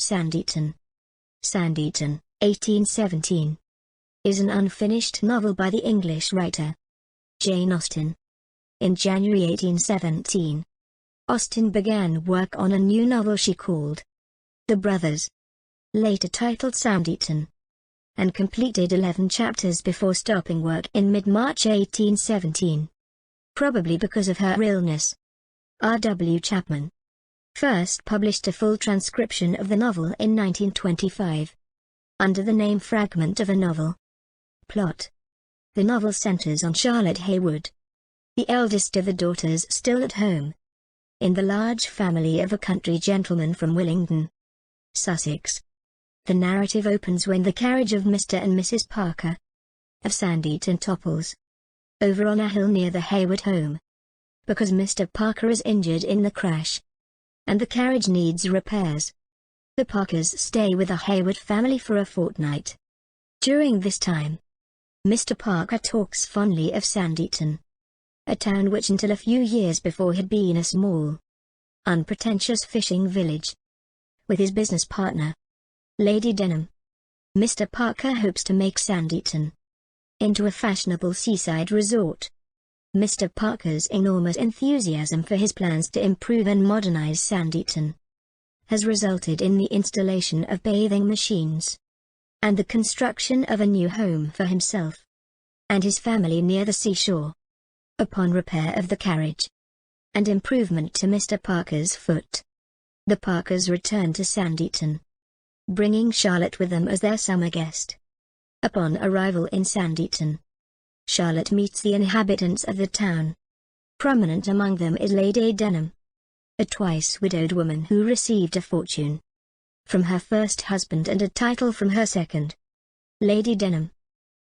Sanditon. Sanditon, 1817, is an unfinished novel by the English writer Jane Austen. In January 1817, Austen began work on a new novel she called The Brothers, later titled Sanditon, and completed 11 chapters before stopping work in mid-March 1817. Probably because of her illness. R.W. Chapman first published a full transcription of the novel in 1925, under the name Fragment of a Novel. Plot: the novel centers on Charlotte Haywood, the eldest of the daughters still at home, in the large family of a country gentleman from Willingdon, Sussex. The narrative opens when the carriage of Mr. and Mrs. Parker, of Sanditon topples over on a hill near the Haywood home, because Mr. Parker is injured in the crash, and the carriage needs repairs. The Parkers stay with the Haywood family for a fortnight. During this time, Mr. Parker talks fondly of Sanditon, a town which until a few years before had been a small, unpretentious fishing village. With his business partner, Lady Denham, Mr. Parker hopes to make Sanditon into a fashionable seaside resort. Mr. Parker's enormous enthusiasm for his plans to improve and modernize Sanditon has resulted in the installation of bathing machines and the construction of a new home for himself and his family near the seashore. Upon repair of the carriage and improvement to Mr. Parker's foot, the Parkers return to Sanditon, bringing Charlotte with them as their summer guest. Upon arrival in Sanditon, Charlotte meets the inhabitants of the town. Prominent among them is Lady Denham, a twice-widowed woman who received a fortune from her first husband and a title from her second. Lady Denham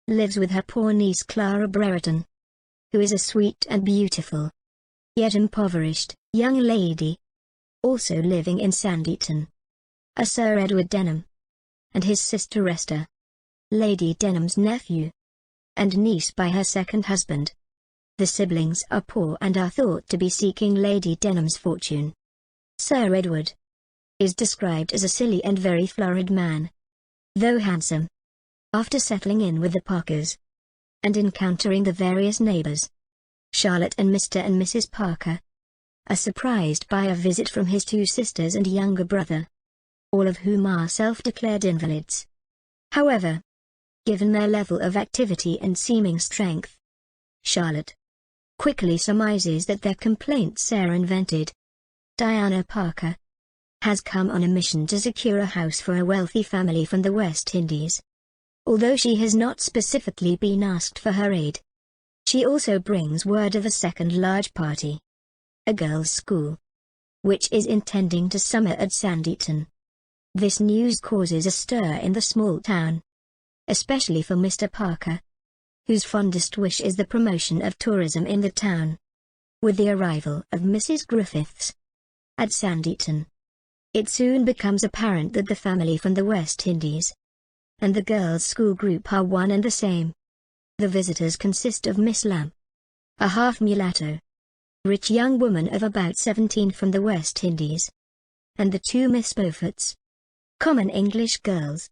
lives with her poor niece Clara Brereton, who is a sweet and beautiful, yet impoverished, young lady. Also living in Sanditon are Sir Edward Denham and his sister Esther, Lady Denham's nephew and niece by her second husband. The siblings are poor and are thought to be seeking Lady Denham's fortune. Sir Edward is described as a silly and very florid man, though handsome. After settling in with the Parkers and encountering the various neighbors, Charlotte and Mr. and Mrs. Parker are surprised by a visit from his two sisters and younger brother, all of whom are self-declared invalids. However, given their level of activity and seeming strength, Charlotte quickly surmises that their complaints are invented. Diana Parker has come on a mission to secure a house for a wealthy family from the West Indies. Although she has not specifically been asked for her aid, she also brings word of a second large party, a girls' school, which is intending to summer at Sanditon. This news causes a stir in the small town, especially for Mr. Parker, whose fondest wish is the promotion of tourism in the town. With the arrival of Mrs. Griffiths at Sanditon, it soon becomes apparent that the family from the West Indies and the girls' school group are one and the same. The visitors consist of Miss Lamb, a half-mulatto, rich young woman of about 17 from the West Indies, and the two Miss Beauforts, common English girls.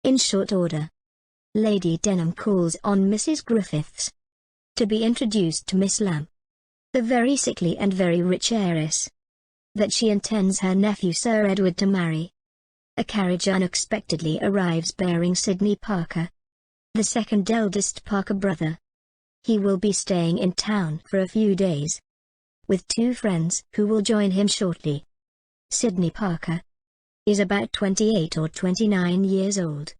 In short order, Lady Denham calls on Mrs. Griffiths to be introduced to Miss Lamb, the very sickly and very rich heiress that she intends her nephew Sir Edward to marry. A carriage unexpectedly arrives bearing Sidney Parker, the second eldest Parker brother. He will be staying in town for a few days, with two friends who will join him shortly. Sidney Parker is about 28 or 29 years old,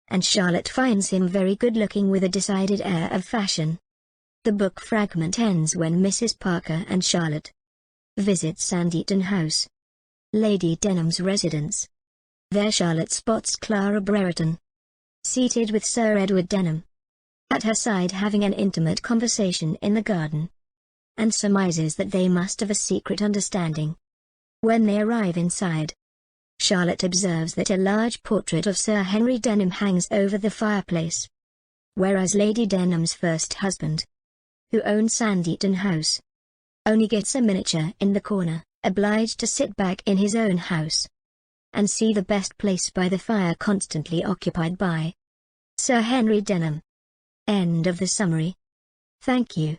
and Charlotte finds him very good-looking with a decided air of fashion. The book Fragment ends when Mrs. Parker and Charlotte visit Sanditon House, Lady Denham's residence. There Charlotte spots Clara Brereton, seated with Sir Edward Denham at her side having an intimate conversation in the garden, and surmises that they must have a secret understanding. When they arrive inside, Charlotte observes that a large portrait of Sir Henry Denham hangs over the fireplace, whereas Lady Denham's first husband, who owned Sanditon House, only gets a miniature in the corner, obliged to sit back in his own house. and see the best place by the fire constantly occupied by Sir Henry Denham. End of the summary. Thank you.